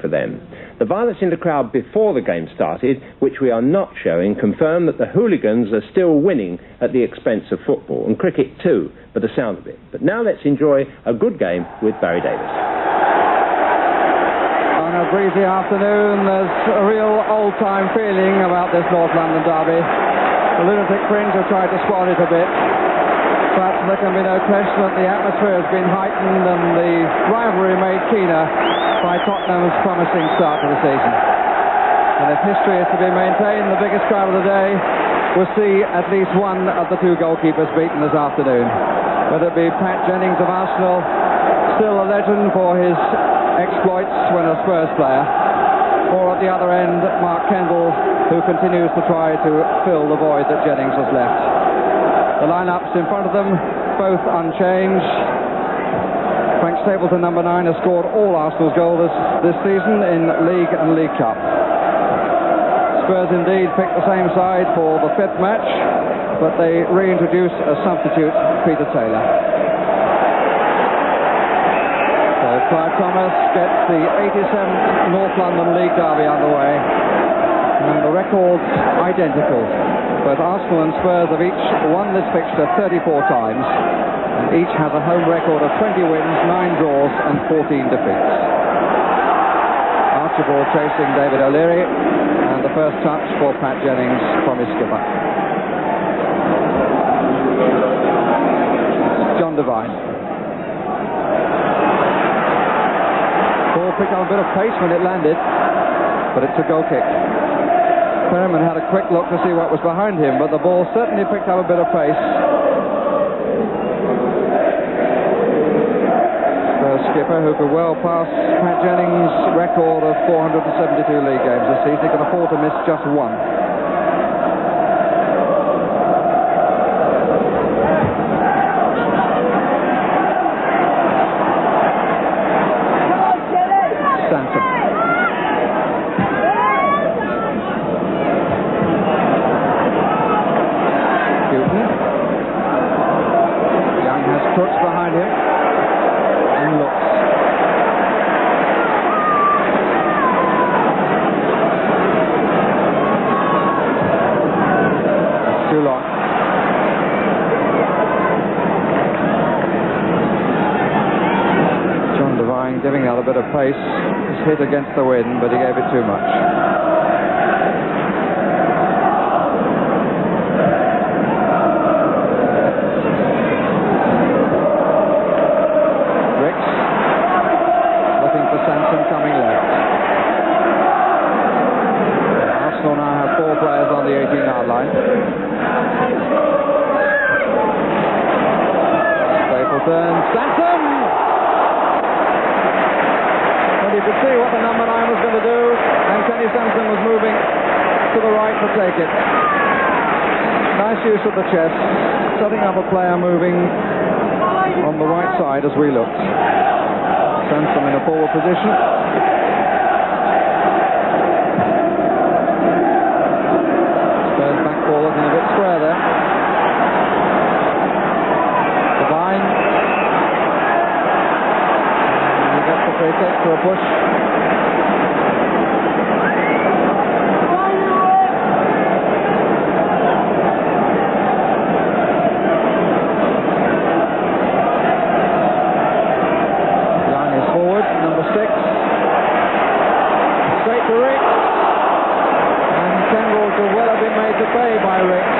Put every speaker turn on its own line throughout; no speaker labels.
for them. The violence in the crowd before the game started, which we are not showing, confirmed that the hooligans are still winning at the expense of football, and cricket too, by the sound of it. But now let's enjoy a good game with Barry Davis.
On a breezy afternoon, there's a real old-time feeling about this North London derby. The lunatic fringe have tried to spoil it a bit, but there can be no question that the atmosphere has been heightened and the rivalry made keener by Tottenham's promising start to the season. And if history is to be maintained, the biggest crowd of the day will see at least one of the two goalkeepers beaten this afternoon. Whether it be Pat Jennings of Arsenal, still a legend for his exploits when a Sperz player, or at the other end, Mark Kendall, who continues to try to fill the void that Jennings has left. The lineups in front of them, both unchanged. Frank Stapleton, number 9, has scored all Arsenal's goals this season in League and League Cup. Sperz indeed picked the same side for the 5th match, but they reintroduce a substitute, Peter Taylor. So Clive Thomas gets the 87th North London League derby underway, and the record's identical. Both Arsenal and Sperz have each won this fixture 34 times, and each has a home record of 20 wins, 9 draws and 14 defeats. Archibald chasing David O'Leary, and the first touch for Pat Jennings from his skipper. John Devine. Ball picked up a bit of pace when it landed, but it's a goal kick. Perriman had a quick look to see what was behind him, but the ball certainly picked up a bit of pace. Skipper, who could well pass Pat Jennings' record of 472 league games this season. He can afford to miss just one. Stanton. Newton. Young has Crooks behind him. Looks. Too long. John Devine giving out a bit of pace. He's hit against the wind, but he gave it too much. Coming left. Arsenal now have 4 players on the 18-yard line. Stapleton, Stanton! Well, you could see what the number 9 was going to do, and Kenny Stanton was moving to the right to take it. Nice use of the chest, setting up a player moving on the right side as we looked. Stanton in a forward position. Sperz back ball looking a bit square there. Devine. He gets the free kick for a push. By Ricks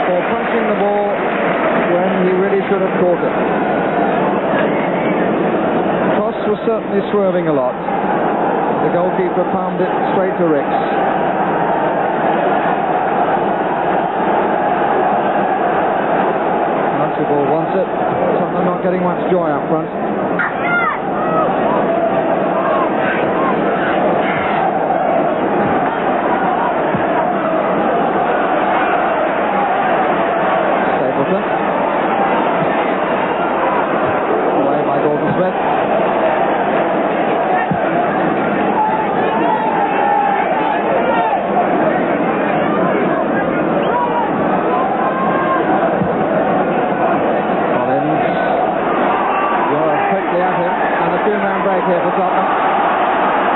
for punching the ball when he really should have caught it. Cross was certainly swerving a lot. The goalkeeper palmed it straight to Ricks. Archibald wants it. Tottenham not getting much joy up front.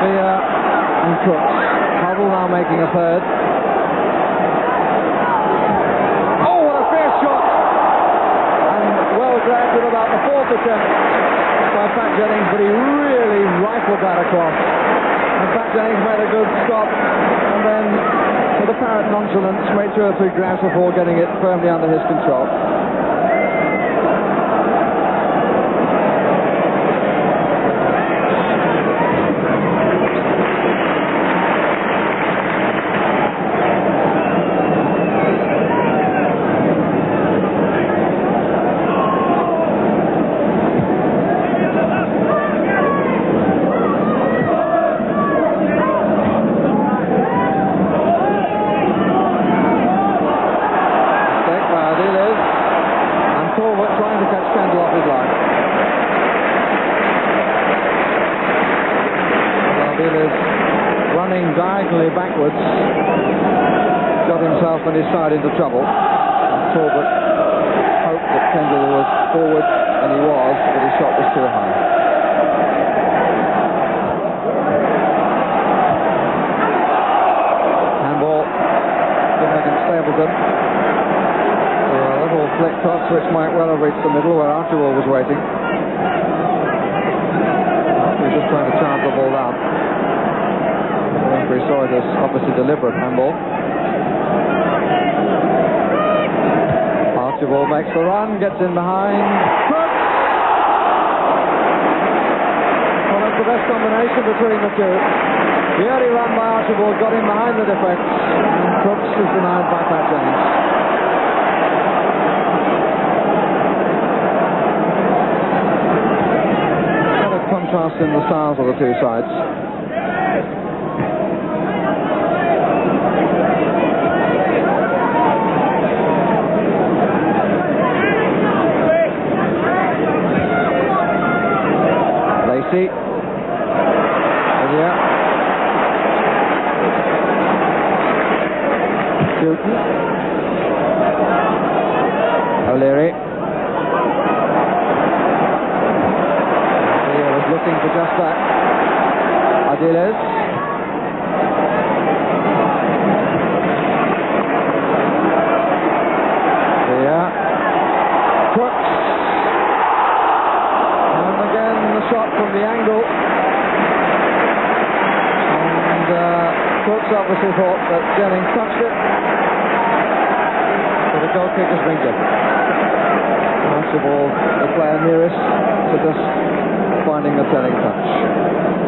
Villa and Crooks. Hubble now making a third. Oh, what a fierce shot! And well dragged at about the fourth attempt by Pat Jennings, but he really rifled that across. And Pat Jennings made a good stop, and then with apparent nonchalance made 2 or 3 grabs before getting it firmly under his control. Running diagonally backwards, got himself and his side into trouble. Talbot hoped that Kendall was forward, and he was, but his shot was too high. Handball given against Stapleton. So a little flick toss which might well have reached the middle where Archibald was waiting. He was just trying to chance the ball down. The referee saw it as obviously deliberate handball. Archibald makes the run, gets in behind. Crooks! Well, that's the best combination between the two. The early run by Archibald got him behind the defence, and Crooks is denied by Pat Jennings. What a contrast in the styles of the two sides. O'Leary. He was looking for just that. Adiles. Here. Crooks. And again the shot from the angle. And Crooks obviously thought that Jennings touched it. So the goal kick has been given. Archibald, the player nearest to just finding the telling touch.